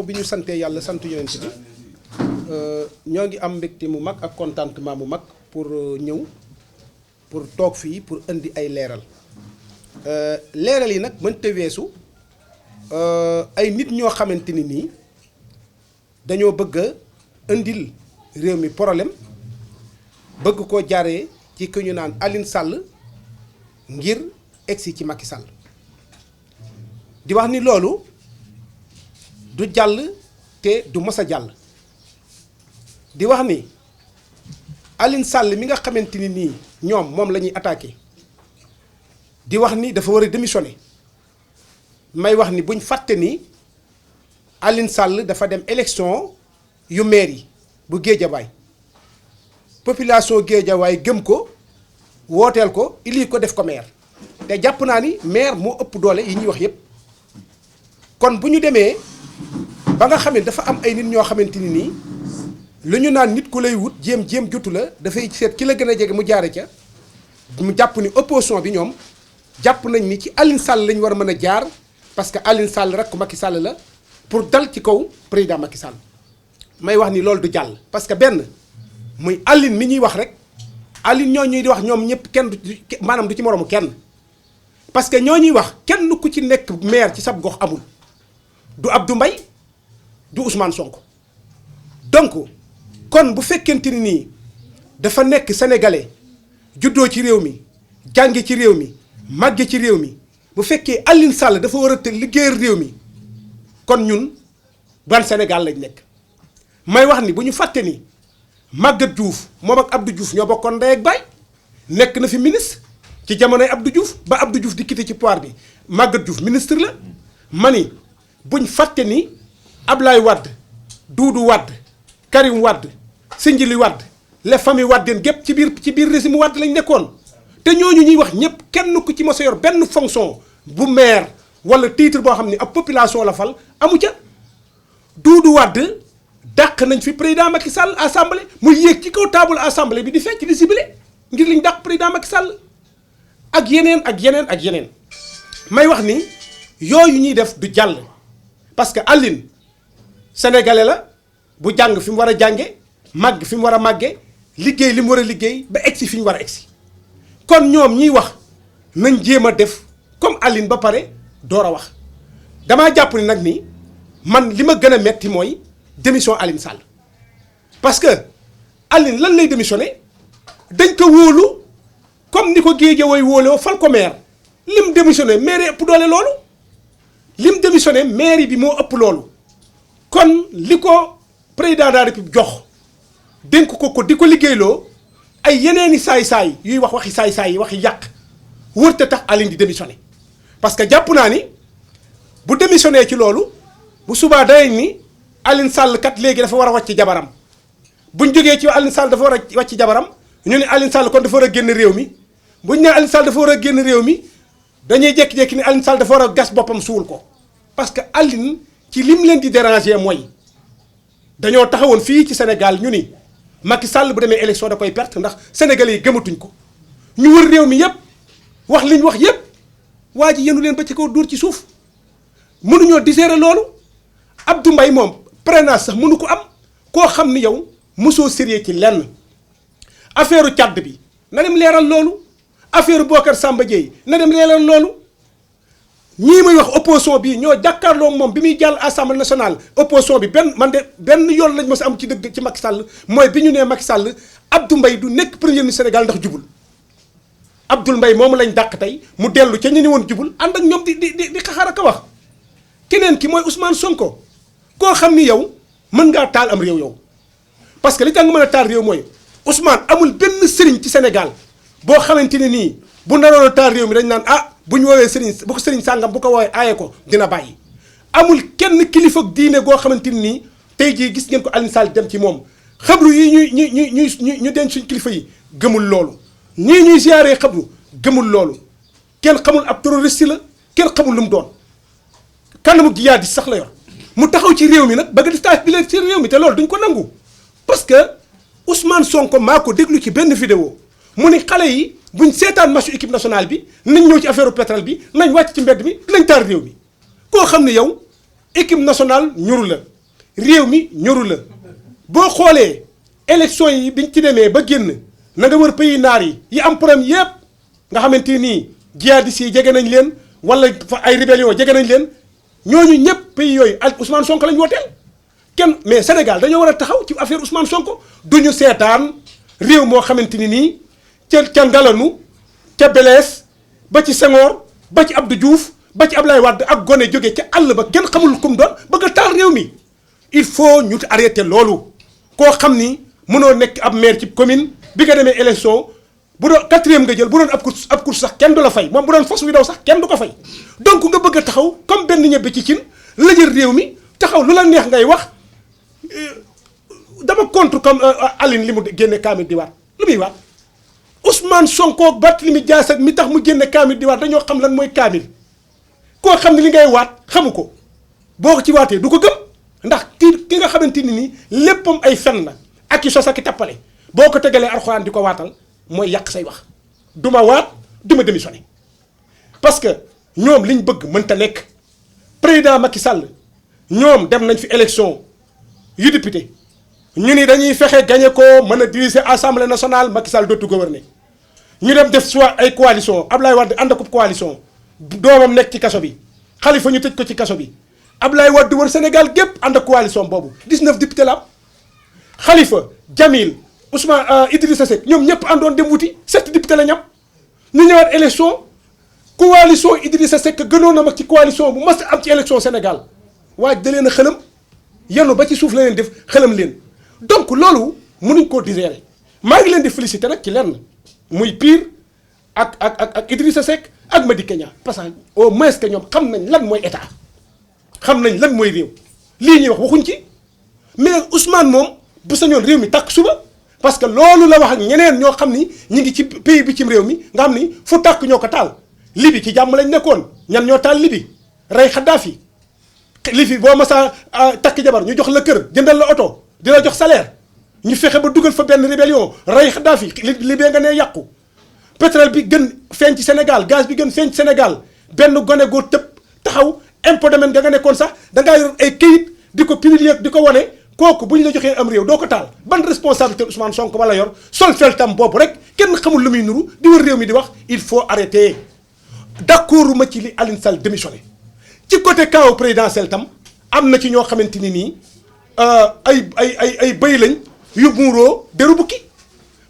ginnaaw bi ñu santee yàlla sant yonent bi ñoo ngi am mbégte mu mag ak contentement mu mag pour ñëw pour toog fii pour indi ay leeral leeral yi nag mënta weesu ay nit ñoo xamante ni nii dañoo bëgg a indil réew mi problème bëgg koo jaaree ci ku ñu naan Alioune Sall ngir egsi ci Macky Sall di wax ni loolu du jàll te du mës a jàll di wax ni Alioune Sall mi nga xamante ni nii ñoom moom la ñuy attaqué di wax ni dafa war a démissionner may wax ni buñ fàtte ni Alioune Sall dafa dem élection yu maire yi bu Géejawaay population Géejawaay gëm ko wooteel ko ili ko def ko maire te jàpp naa ni maire moo ëpp doole yi ñuy wax yépp kon bu ñu demee ba nga xam ne dafa am ay nit ñoo xamante ni nii lu ñu naan nit ku lay wut jéem jotu la dafay seet ki la gën a jege mu jaare ca mu jàpp ni opposition bi ñoom jàpp nañ ni ci Alioune Sall lañ war a mën a jaar parce que Alioune Sall rek Macky Sall la pour dal ci kaw président Macky Sall may wax ni loolu du jàll parce que benn muy Alioune mi ñuy wax rek Alioune ñoo ñuy di wax ñoom ñëpp kenn du maanaam du ci moroomu kenn parce que ñoo ñuy wax kenn ku ci nekk maire ci sab gox amul du Abdou Mbaye du Ousmane Sonko donc kon bu fekkente ni nii dafa nekk sénégalais juddoo ci réew mi jànge ci réew mi màgge ci réew mi bu fekkee Alioune Sall dafa war a te liggéeyal réew mi kon ñun ban Sénégal lañ nekk may wax ni bu ñu fàtte ni Maguette Diouf moom ak Abdou Diouf ñoo bokkoon ndey ak baay nekk na fi ministre ci jamonoy Abdou Diouf ba Abdou Diouf di quitté ci pouvoir bi Maguette Diouf ministre la ma ni buñ fàtte ni Ablaye Wade Doudou Wade Karim Wade Sindiély Wade les familles Wadeen gépp ci biir régime Wade lañ nekkoon te ñooñu ñuy wax ñëpp kenn ku ci mos a yor benn fonction bu maire wala titre boo xam ne ab population la fal amu ca Doudou Wade dàq nañ fi président Macky Sall assemblée mu yéeg ci kaw table assemblée bi di fecc di sibile ngir liñ dàq président Macky Sall ak yeneen ak yeneen ak yeneen may wax ni yooyu ñuy def du jàll parce que Alioune sénégalais la bu jàng fi mu war a jànge màgg fi mu war a màgge liggéey li mu war a liggéey ba egsi fi ñu war a egsi kon ñoom ñiy wax nañ jéem a def comme Alioune ba pare door a wax damaa jàpp ni nag ni man li ma gën a metti mooy démission Alioune Sall parce que Alioune lan lay démissionné dañ ko wóolu comme ni ko Guédiawaye wóoloo fal ko maire lim démissionné maire ëpp doole loolu lim démissionné maire bi moo ëpp loolu kon li ko président de la République jox dénk ko di ko liggéeyloo ay yeneeni saay-saay yuy wax waxi saay-saay yi waxi yàq wërta tax Alioune di démissionné parce que jàpp naa ni bu démissionné ci loolu bu subaa day ni Alioune Sall kat léegi dafa war a wàcc jabaram buñ jógee ci Alioune Sall dafa war a wàcc jabaram ñu ne Alioune Sall kon dafa war a génn réew mi buñ ne Alioune Sall dafa war a génn réew mi dañuy jékki-jékki ni Alioune Sall dafa war a gas boppam suul ko parce que Alioune ci lim leen di déranger mooy dañoo taxawoon fii ci Sénégal ñu ni Macky Sall bu demee élection da koy perte ndax sénégalais yi gëmatuñ ko ñu wër réew mi yépp wax liñ wax yépp waa ji yenu leen ba ci kaw dóor ci suuf mënuñoo digérer loolu Abdou Mbaye moom prénance sax mënu ko am koo xam ni yow mosoo sérieux ci lenn affaire u Tchad bi na dem leeral loolu affaire Bocar Samba Dièye na dem leeral loolu ñii may wax opposition bi ñoo jàkkaarloo moom bi muy jàll assemblée nationale opposition bi benn yoon lañ mos a am ci dëgg ci Macky Sall mooy bi ñu nee Macky Sall Abdou Mbaye du nekk premier ministre Sénégal ndax jubul Abdoul Mbaye moomu lañ dàq tey mu dellu ca ñu ni woon jubul ànd ak ñoom di xaxar ak a wax keneen ki mooy Ousmane Sonko koo xam ni yow mën ngaa taal am réew yow parce que li tax nga mën a taal réew mooy Ousmane amul benn sëriñ ci Sénégal boo xamante ne nii bu naroon a taal réew mi dañ naan ah bu ñu woowee sëriñ bu ko sëriñ sàngam bu ko woowee aaye ko dina bàyyi amul kenn kilifa diine goo xamante ni nii tey jii gis ngeen ko Alioune Sall dem ci moom xabru yi ñu denc suñ kilifa yi gëmul loolu ñii ñuy ziaree xabru gëmul loolu kenn xamul ab terroriste la kenn xamul lu mu doon kanamu jihaad sax la yor mu taxaw ci réew mi nag bëgg di taaj bi leen ci réew mi te loolu duñ ko nangu parce que Ousmane Sonko maa ko déglu ci benn vidéo mu ni xale yi buñ seetaan matchu équipe nationale bi nañ ñëw ci affaire pétrole bi nañ wàcc ci mbedd mi nañ taal réew mi koo xam ne yow équipe nationale ñuru la réew mi ñoru la boo xoolee élection yi biñ ci demee ba génn na nga wër pays naar yi am problème yépp nga xamante nii jihadistes yi jege nañ leen wala fa ay rébellion jege nañ leen ñooñu ñëpp pays yooyu ak Ousmane Sonko lañ wooteel kenn mais Sénégal dañoo war a taxaw ci affaire Ousmane Sonko duñu seetaan réew moo xamante ni nii ca Ngalanu ca Belees ba ci Senghor ba ci Abdou Diouf ba ci Ablaye Wade ak gone jóge ca àll ba kenn xamul kum doon bëgg a taal réew mi il faut ñu arrêter loolu koo xam ni mënoo nekk ab maire ci commune bi nga demee élection bu doon 4e nga jël bu doon ab course sax kenn du la fay moom bu doon fas wi daw sax kenn du ko fay donc nga bëgg a taxaw comme benn ñebbe ci cin la jël réew mi taxaw lu la neex ngay wax dama contre comme Aline li mu génne kaamil di waat lu muy waat Ousmane Sonko Barthélémy Dias ak mi tax mu génne kaamil di waat dañoo xam lan mooy kaamil koo xam ne li ngay waat xamu ko boo ko ci waatee du ko gëm ndax ki nga xamante ni nii léppam ay fen la ak i sos ak i tappale boo ko tegalee alxuraan di ko waatal mooy yàq say wax du ma waat du ma démissionné parce que ñoom liñ bëgg mënta nekk président Macky Sall ñoom dem nañ fi élection yu député ñu ni dañuy fexe gagné ko mën a diriger assemblée nationale Macky Sall dootu gouverner ñu dem def soit ay coalition Ablaye Wade ànd ak coalition doomam nekk ci kaso bi Khalifa ñu tëj ko ci kaso bi Ablaye Wade wër Sénégal gépp ànd ak coalition boobu 19 députés la am Khalifa Jamil Ousmane Idrissa Seck ñoom ñëpp àndoon dem wuti 7 députés la ñam ñu ñëwaat élection coalition Idrissa Seck gënoon na mag ci coalition bu mas am ci élection Sénégal waaye da leen a xëlam yenu ba ci suuf la leen def xëlam leen donc loolu mënuñ koo digérer maa ngi leen di féliciter nag ci lenn muy Pire ak Idrissa Seck ak Madické Niang parce que au moins que ñoom xam nañ lan mooy état xam nañ lan mooy réew lii ñuy wax waxuñ ci mais Ousmane moom bu sañoon réew mi tàkk suba parce que loolu la wax ak ñeneen ñoo xam ni ñi ngi ci pays bi ci réew mi nga xam ni fu tàkk ñoo ko taal Libi ci jàmm lañ nekkoon ñan ñoo taal Libi rey Kadhafi li fi boo masaa takk jabar ñu jox la kër jëndal la oto di la jox salaire ñu fexe ba dugal fa benn rébellion rey Kadhafi li bee nga nee yàqu pétrole bi gën feeñ ci Sénégal gaz bi gën feeñ ci Sénégal benn gone goo tëb taxaw impôt domaine nga nekkoon sax dangaa yor ay këyit di ko publier di ko wane kooku bu ñu la joxee am réew doo ko taal ban responsabilité Ousmane Sonko wala yor sol feltam boobu rek kenn xamul lu muy nuru di wër réew mi di wax il faut arrêter d'accord ma ci li Aliou Sall démissionné ci côté kaw présidentiel tam am na ci ñoo xamante ni nii ay bëy lañ yu muuroo deru bukki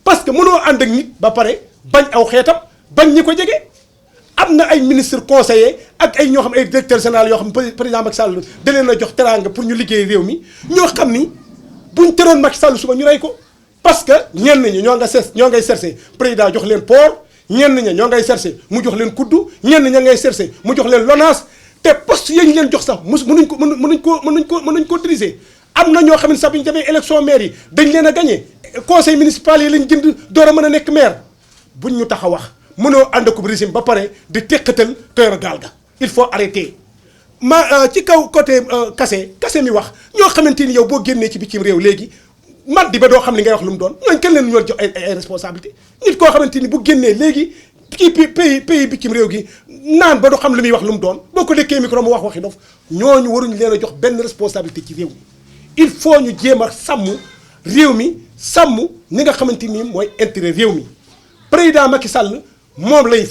parce que mënoo ànd ak nit ba pare bañ aw xeetam bañ ñi ko jege am na ay ministre conseiller ak ay ñoo xam ay directeur général yoo xam président Macky Sall da leen a jox teraanga pour ñu liggéey réew mi ñoo xam ni buñ teroon Macky Sall suba ñu rey ko parce que ñenn ñi ñoo ngay cherché président jox leen port ñenn ña ñoo ngay cherché mu jox leen kuddu ñenn ña ngay cherché mu jox leen LONASE te poste yañ leen jox sax mënuñ ko diriger am na ñoo xam ne sax bi ñu demee élection maire yi dañ leen a gagné conseil municipal yi lañ jënd door a mën a nekk maire buñ ñu tax a wax mënoo ànd ak régime ba pare di teqatal koyor gaal ga il faut arrêter ci kaw côté kase mi wax ñoo xamante ni yow boo génnee ci bitim réew léegi mat di ba doo xam li ngay wax lu mu doon ñooñu kenn leen ñoo jox ay responsabilité nit koo xamante ni bu génnee léegi ci pays bitim réew gi naan ba du xam li muy wax lu mu doon boo ko dékkee micro mu wax waxi dof ñooñu waruñu leen a jox benn responsabilité ci réew mi il faut ñu jéem a sàmm réew mi sàmm ni nga xamante ni mooy intérêt réew mi président Macky Sall moom lay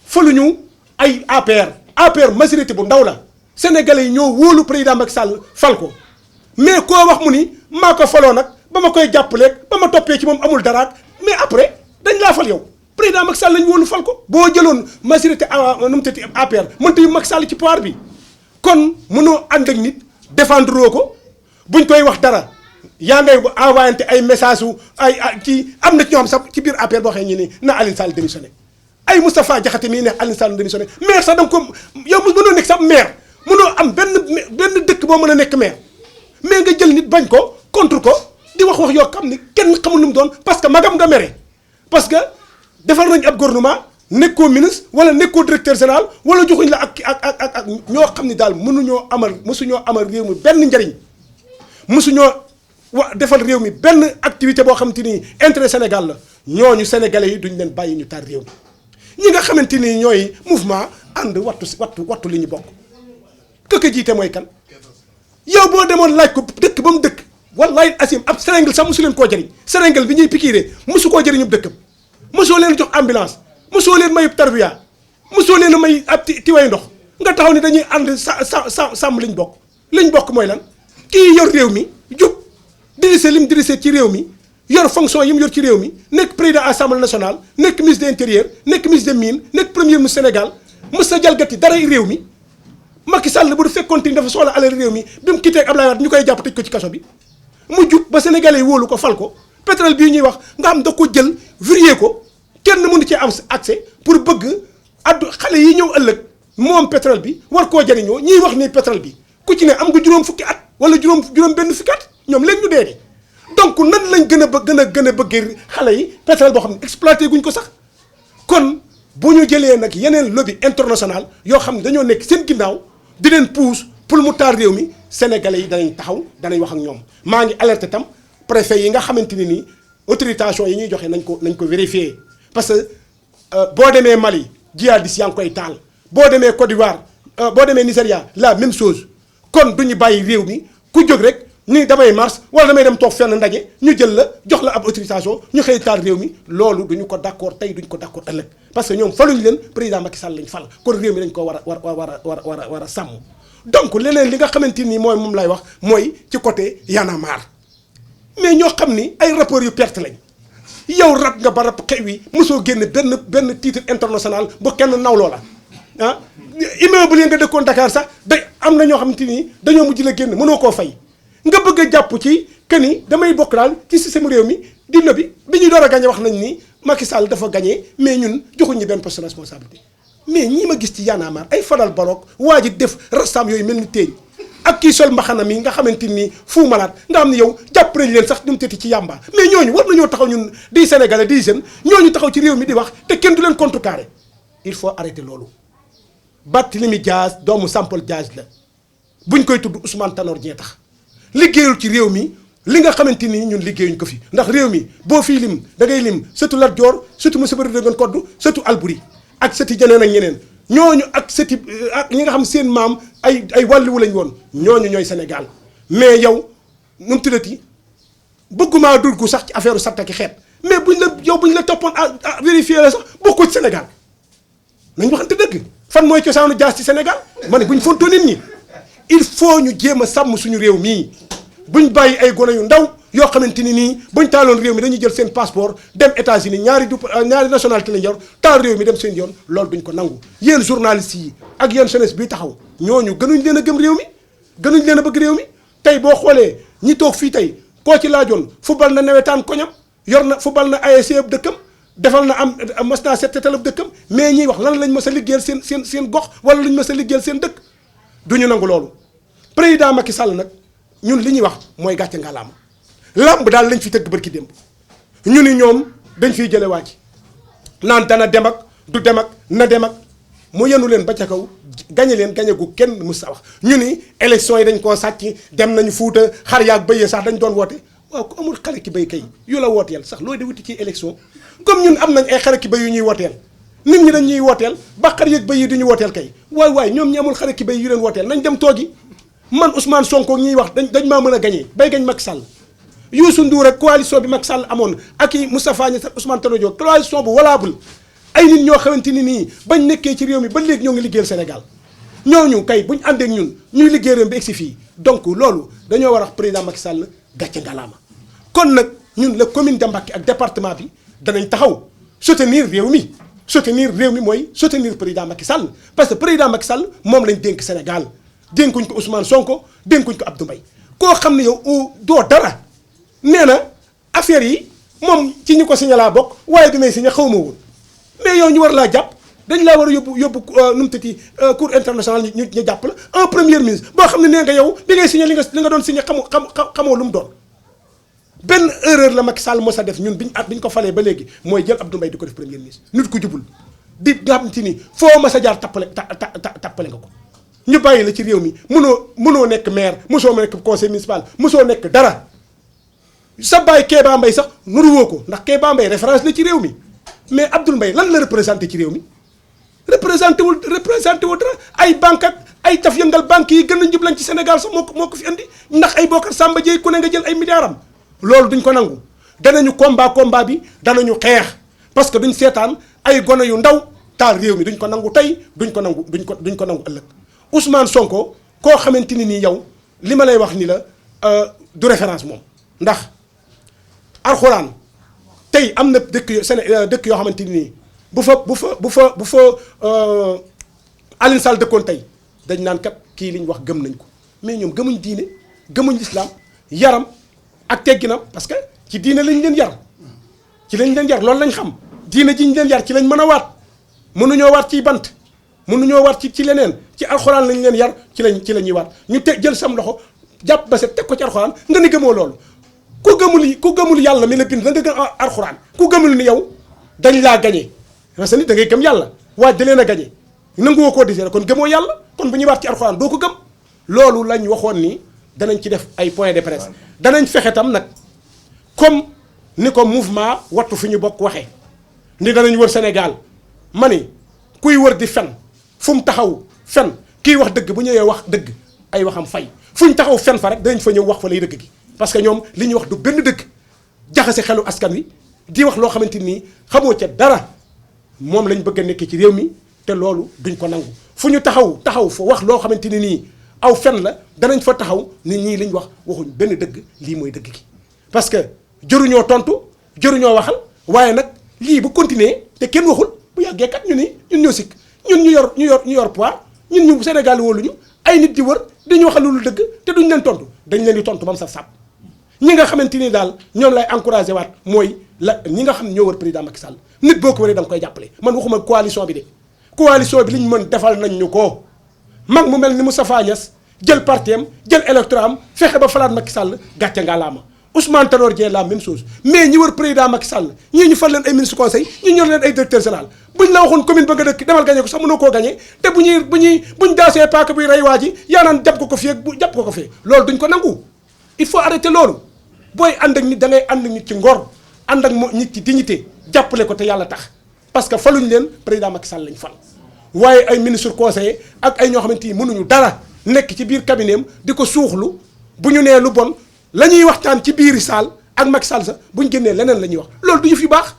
faluñu ay APR majorité bu ndaw la sénégalais yi ñoo wóolu président Macky Sall fal ko mais koo wax mu ni maa ko faloo nag ba ma koy jàppaleeg ba ma toppee ci moom amul daraak mais après dañ laa fal yow président Macky Sall lañ wóolu fal ko boo jëloon majorité nu mu tëddee APR mënta yu Macky Sall ci pouvoir bi kon mënoo ànd ak nit défendre ko buñ koy wax dara yaa ngay envoyé ay message su ci am na ci ñoo xam sax ci biir APR boo xee ñu ni na Aliou Sall démissionné ay Moustapha Diakhaté mii ne Aliou Sall démissionné maire sax da nga ko yow mënoo nekk sax maire mënoo am benn dëkk boo mën a nekk maire mais nga jël nit bañ ko contre ko di wax yoo xam ni kenn xamul lu mu doon parce que magam nga mere parce que defal nañ ab gouvernement nekkoo ministre wala nekkoo directeur général wala joxuñ la ak ñoo xam ni daal mësuñoo amal réew mi benn njariñ mësuñoo defal réew mi benn activité boo xamante ni intérêt Sénégal la ñooñu sénégalais yi duñ leen bàyyi ñu tar réew mi ñi nga xamante ni ñooy mouvement ànd wattu li ñu bokk këkk jiite mooy kan yow boo demoon laaj ko dëkk ba mu dëkk wallahi asim ab Sénégal sax mosu leen koo jëriñ Sénégal bi ñuy pikiiree mosu koo jëriñu dëkkam mosoo leen jox ambulance mosoo leen mayub tarbiya mosoo leen may ab tiway ndox nga taxaw ni dañuy ànd sàmm liñ bokk mooy lan kii yor réew mi jub dirigé lim dirigé ci réew mi yor fonction yi mu yor ci réew mi nekk président assemblée nationale nekk ministre de l'intérieur nekk ministre des mines nekk premier ministre Sénégal mës sa jalgati dara réew mi Macky Sall bu du fekkoon ni dafa soxla alal réew mi bi mu quitté ak Abdoulaye Wade ñu koy jàpp tëj ko ci kaso bi mu jub ba sénégalais yi wóolu ko fal ko pétrole bii ñuy wax nga xam da ko jël verrouillé ko kenn mënu cee am accès pour bëgg addu xale yi ñëw ëllëg moom pétrole bi war koo jëriñoo ñiy wax ni pétrole bi ku ci ne am nga juróom fukki at wala juróom benn fukki at ñoom léegi ñu dee donc nan lañ gën a bëggee xale yi pétrole boo xam ne exploité guñ ko sax kon bu ñu jëlee nag yeneen lobby international yoo xam ne dañoo nekk seen ginnaaw di leen pousse pour mu taal réew mi sénégalais yi danañ taxaw danañ wax ak ñoom maa ngi alerté tam préfet yi nga xamante ni nii autorisation yi ñuy joxe nañ ko vérifier parce que boo demee Mali jihadistes yaa ngi koy taal boo demee Côte d'Ivoire boo demee Nigéria la même chose kon du ñu bàyyi réew mi ku jóg rek ni damay mars wala damay dem toog fenn ndaje ñu jël la jox la ab autorisation ñu xëy taal réew mi loolu duñu ko d'accord tey duñu ko d'accord ëllëg parce que ñoom faluñu leen président Macky Sall lañ fal kon réew mi dañ ko war a sàmm donc leneen li nga xamante ni mooy moom lay wax mooy ci côté Y'en a marre mais ñoo xam ni ay rapports yu perte lañ yow rab nga ba rab xew yi mosoo génn benn titre international bu kenn nawloo la ah immeuble yi nga dëkkoon Dakar sax day am na ñoo xamante ni dañoo mujj la génn mënoo koo fay nga bëgg a jàpp ci que ni damay bokk daal ci système réew mi di lobby bi ñuy door a gagné wax nañ ni Macky Sall dafa gagné mais ñun joxuñ ñu benn poste de responsabilité mais ñii ma gis ci Y'en a marre ay Fadal Barok waa ji def rastam yooyu mel ni téeñ ak kii sol mbaxana mi nga xamante ni Fou Malade nga xam ne yow jàpp nañ leen sax ñu mu tëti ci yàmba mais ñooñu war nañoo taxaw ñun di Sénégalais di jeunes ñooñu taxaw ci réew mi di wax te kenn du leen contrecarrer il faut arrêter loolu. Barthélémy Dias doomu Sampol Dias la buñ koy tudd Ousmane Tanor Dieng tax liggéeyul ci réew mi li nga xamante ni ñun liggéeyuñ ko fi ndax réew mi boo fii lim da ngay lim surtout Lat Dior surtout Moussa Bari Dëggan Koddu surtout Albouri ak sëti jeneen ak ñeneen ñooñu ak sëti ak ñi nga xam seen maam ay wàlliwu lañ woon ñooñu ñooy Sénégal mais yow nu mu tuddati bëgguma dugg sax ci affaire sattaki xeet mais buñ la toppoon à vérifier la sax bokkoo ci Sénégal nañ waxante dëgg fan mooy cosaanu Dias ci Sénégal ma ne buñ fontoo nit ñi il faut ñu jéem a sàmm suñu réew mii buñ bàyyi ay gone yu ndaw yoo xamante ni nii buñ taaloon réew mi dañuy jël seen passeport dem États-Unis ñaari nationalité lañ yor taal réew mi dem seen yoon loolu duñ ko nangu yéen journalistes yi ak yéen jeunesse bi taxaw ñooñu gënuñ leen a gëm réew mi gënuñ leen a bëgg réew mi tey boo xoolee ñi toog fii tey koo ci laajoon football na nawetaan koñam yor na football na ASC ab dëkkam defal na am mas naa settetal ab dëkkam mais ñiy wax lan lañ mës a liggéeyal seen gox wala luñ mës a liggéeyal seen dëkk duñu nangu loolu président Macky Sall nag ñun li ñuy wax mooy gàcce ngalaama làmb daal lañ fi tëgg barki démb ñu ni ñoom dañ fiy jële waa ci naan dana dem ak du dem ak na dem ak mu yenu leen ba ca kaw gañe leen gañe gu kenn mus sa wax ñu ni élection yi dañ koo sàcc dem nañu Fuuta xar yaag bëyee sax dañ doon woote waaw ku amul xare ki béy kay yu la wooteel sax looy di wuti ci élection comme ñun am nañ ay xare ki béy yu ñuy wooteel nit ñi dañ ñuy wooteel ba xar yeeg béy yi di ñu wooteel kay waay ñoom ñi amul xare ki béy yu leen wooteel nañ dem toogi man Ousmane Sonko ñuy wax dañ maa mën a gañee bay gañ Macky Sall Youssou Ndour ak coalition bi Macky Sall amoon ak i Moustapha Niasse ak Ousmane Tanor Dieng coalition bu valable ay nit ñoo xamante ni nii bañ nekkee ci réew mi ba léegi ñoo ngi liggéeyal Sénégal ñooñu kay buñ àndeek ñun ñuy liggéey réew mi ba egsi fii donc loolu dañoo war a wax président Macky Sall gàcce ngalaama kon nag ñun la commune de Mbacké ak département bi danañ taxaw soutenir réew mi mooy soutenir président Macky Sall parce que président Macky Sall moom lañ dénk Sénégal dénkuñ ko Ousmane Sonko dénkuñ ko Abdou Mbaye koo xam ne yow doo dara nee na affaire yi moom ci ñu ko signé laa bokk waaye bi may signé xaw ma woon mais yow ñu war laa jàpp dañ laa war a yóbbu nu mu tëti cour international ñu jàpp la un premier ministre boo xam ne nee nga yow bi ngay signé li nga doon signé xamoo lu mu doon benn erreur la Macky Sall mos a def ñun biñ ko falee ba léegi mooy jël Abdou Mbaye di ko def premier ministre nit ku jubul di nga xam te ni foo mas a jaar tappale nga ko ñu bàyyi la ci réew mi mënoo nekk maire mosoo nekk conseil municipal mosoo nekk dara sa bàyyi Kéba Mbaye sax nuruwoo ko ndax Kéba Mbaye référence la ci réew mi mais Abdoul Mbaye lan la représenté ci réew mi représenté wul dara ay banque ay taf yëngal banque yi gën a njublañ ci Sénégal sax moo ko fi andi ndax ay Bocar Samba Dièye ku ne nga jël ay milliards loolu duñ ko nangu danañu combat bi danañu xeex parce que duñ seetaan ay gone yu ndaw taal réew mi duñ ko nangu tey duñ ko nangu ëllëg Ousmane Sonko koo xamante ni nii yow li ma lay wax ni la du référence moom ndax alxuraan tey am na dëkk yoo xamante ni nii bu fa Alioune Sall dëkkoon tey dañ naan kat kii li ñu wax gëm nañ ko mais ñoom gëmuñ diine gëmuñ lislaam yaram ak tegginam parce que ci diine lañ leen yar loolu lañ xam diine ji ñu leen yar ci lañ mën a waat mënuñoo waat ciy bant mënuñoo waat ci leneen ci alxuraan lañ leen yar ci la ñuy waat ñu jël sam loxo jàpp ba set teg ko ci alxuraan nga ni gëmoo loolu ku gëmul yàlla mi la bind da nga gëm alxuraan ku gëmul ni yow dañ laa gañe parce que nit da ngay gëm yàlla waaye da leen a gañe nanguwoo koo disee kon gëmoo yàlla kon bu ñuy waat ci alxuraan doo ko gëm loolu lañ waxoon ni danañ ci def ay point de presse danañ fexe tam nag comme ni ko mouvement wattu fi ñu bokk waxee ni danañ wër Sénégal ma ni kuy wër di fen fu mu taxaw fen kii wax dëgg bu ñëwee wax dëgg ay waxam fay fu ñu taxaw fen fa rek danañ fa ñëw wax fa lay dëgg gi parce que ñoom li ñuy wax du benn dëgg jaxase xelu askan wi di wax loo xamante nii xamoo ca dara moom lañ bëgg a nekk ci réew mi te loolu duñ ko nangu fu ñu taxaw fa wax loo xamante ni nii aw fen la danañ fa taxaw nit ñii liñ wax waxuñ benn dëgg lii mooy dëgg gi parce que jëruñoo tontu jëruñoo waxal waaye nag lii bu continuer te kenn waxul bu yàggee kat ñu ni ñun ñoo sikk ñun ñu yor poids ñun ñu Sénégal wóoluñu ay nit di wër dañu waxal lu dëgg te duñ leen tontu dañ leen di tontu ba mu saf sàpp ñi nga xamante ni daal ñoom lay encouragé waat mooy ñi nga xam ne ñoo wër président Macky Sall nit boo ko wëree da nga koy jàppale man waxuma coalition bi de coalition bi liñ mën defal nañ ñu ko mag mu mel ni Moustapha Niasse jël parti am jël électorat am fexe ba falaat Macky Sall gàcce ngalaama Ousmane Tanor Dieng la même chose mais ñi wër président Macky Sall ñii ñu fal leen ay ministre conseil ñu ñor leen ay directeur général buñ la waxoon commune ba nga dëkk demal gagné ko sax mënoo koo gagné te buñ daasee paaka buy rey waa ji yaa naan jàpp ko fii ak jàpp ko fee loolu duñ ko nangu il faut arrêter loolu booy ànd ak nit da ngay ànd ak nit ci ngor ànd ak nit ci dignité jàppale ko te yàlla tax parce que faluñ leen président Macky Sall lañ fal waaye ay ministre conseiller ak ay ñoo xamante ni mënuñu dara nekk ci biir cabinet am di ko suuxlu bu ñu nee lu bon la ñuy waxtaan ci biir saal ak Macky Sall sax bu ñu génnee leneen la ñuy wax loolu du yëf yu baax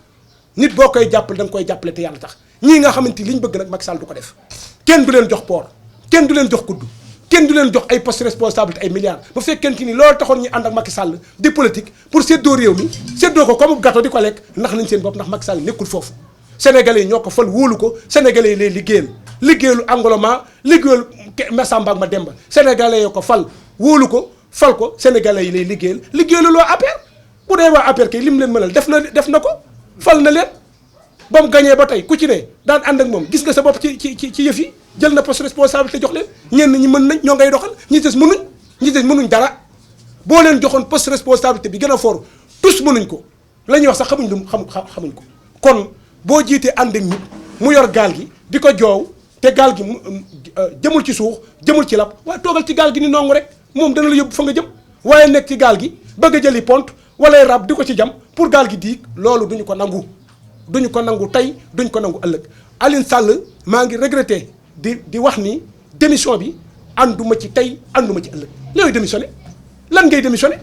nit boo koy jàppale da nga koy jàppale te yàlla tax ñii nga xamante ni li ñu bëgg nag Macky Sall du ko def kenn du leen jox port kenn du leen jox kudd kenn du leen jox ay poste responsabilité ay milliards bu fekkente ni loolu taxoon ñu ànd ak Macky Sall di politique pour séddoo réew mi séddoo ko comme gâteau di ko lekk ndax nañ seen bopp ndax Macky Sall nekkul foofu sénégalais yi ñoo ko fal wóolu ko sénégalais yi lay liggéeyalu Angloma liggéeyalu Massamba ak Mademba sénégalais yoo ko fal wóolu ko fal ko sénégalais yi lay liggéeyalu loo APR bu dee waa APR kay lim leen mënal def na ko fal na leen ba mu gañee ba tey ku ci ne daan ànd ak moom gis nga sa bopp ci yëf yi jël na poste responsabilité jox leen ñenn ñi mën nañ ñoo ngay doxal ñi des mënuñ dara boo leen joxoon poste responsabilité bi gën a fort tous mënuñ ko la ñuy wax sax xamuñ ko kon boo jiitee ànd ak nit mu yor gaal gi di ko joow te gaal gi jëmul ci suux jëmul ci lap waaye toogal ci gaal gi ni nongu rek moom dana la yóbbu fa nga jëm waaye nekk ci gaal gi bëgg a jëli pont wala rab di ko ci jam pour gaal gi diig loolu duñu ko nangu tey duñ ko nangu ëllëg Alioune Sall maa ngi regretté di wax ni démission bi ànduma ci tey ànduma ci ëllëg looy démissionné lan ngay démissionné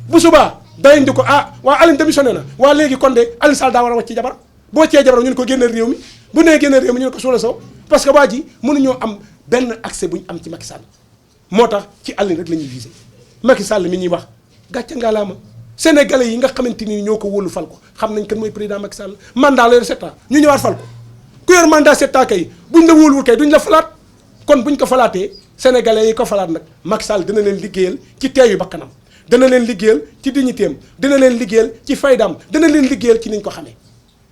bu subaa dañ di ko waa Alioune démissionné na waa léegi kon de Alioune Sall daa war a wàcc ci jabar boo cee jabar ñu ne ko génneel réew mi bu nee génneel réew mi ñu ne ko suula saw parce que waa ji mënuñoo am benn accès bu ñu am ci Macky Sall moo tax ci Alioune rek la ñuy visé Macky Sall mi ñuy wax gàcce ngalaama sénégalais yi nga xamante ni ñoo ko wóolu fal ko xam nañ kan mooy président Macky Sall mandat la yor 7 ans ñu ñëwaat fal ko ku yor mandat 7 ans kay buñ la wóoluwul kay duñ la falaat kon buñ ko falaatee sénégalais yi ko falaat nag Macky Sall dina leen liggéeyal ci teeyu bakkanam dana leen liggéeyal ci dignitéem dina leen liggéeyal ci faydaam dana leen liggéeyal ci niñ ko xamee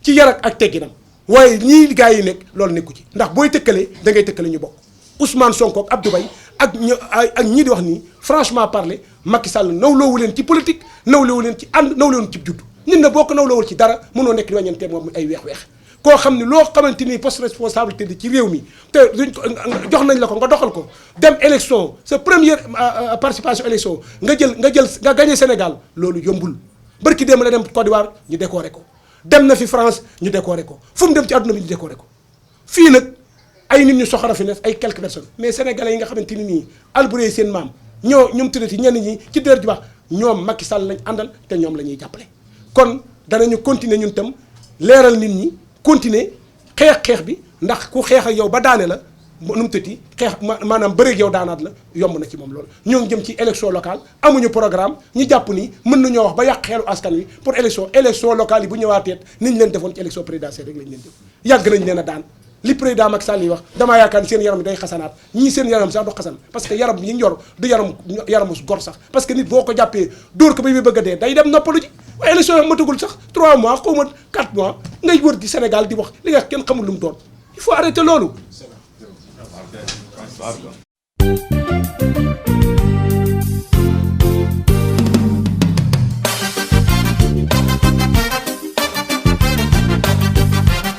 ci yar ak tegginam waaye ñii gars yi nekk loolu nekku ci ndax booy tëkkalee da ngay tëkkale ñu bokk Ousmane Sonko ak Abdou Baye ak ñii di wax nii franchement parler Macky Sall nawloowu leen ci politique nawloowu leen ci ànd nawloowu leen ci juddu nit na boo ko nawloowul ci dara mënoo nekk di wàññante moom ay weex-weex koo xam ne loo xamante ni poste responsabilité di ci réew mi te jox nañ la ko nga doxal ko dem élection sa première participation élection nga gagné Sénégal loolu yombul barki dem la dem Côte d'Ivoire ñu décoré ko dem na fi France ñu décoré ko fu mu dem ci àdduna bi ñu décoré ko fii nag ay nit ñu soxora fi ne ay quelques personnes mais sénégalais yi nga xamante ni nii Alboury seen maam ñoo ñoom tuddati ñenn ñi ci dër ju baax ñoom Macky Sall lañ àndal te ñoom la ñuy jàppale. kon danañu continuer ñun tam leeral nit ñi continuer xeex bi ndax ku xeex ak yow ba daane la nu mu tëti xeex maanaam bëreeg yow daanaat la yomb na ci moom loolu. ñoo ngi jëm ci élection locale amuñu programme ñu jàpp ni mën nañoo wax ba yàq xeelu askan wi pour élection locale yi bu ñëwaateet ni ñu leen defoon ci élection présidentielle rek lañ leen def yàgg nañ leen a daan. li président Macky Sall yi wax damaa yaakaar ni seen yaram bi day xasanaat ñii seen yaram sax du xasan parce que yaram yi ñu yor du yaramu gor sax parce que nit boo ko jàppee dóor ko ba muy bëgg a dee day dem noppalu ji waaye élection yi matagul sax 3 mois xaw ma 4 mois ngay wër di Sénégal di wax li nga kenn xamul lu mu doon il faut arrêter loolu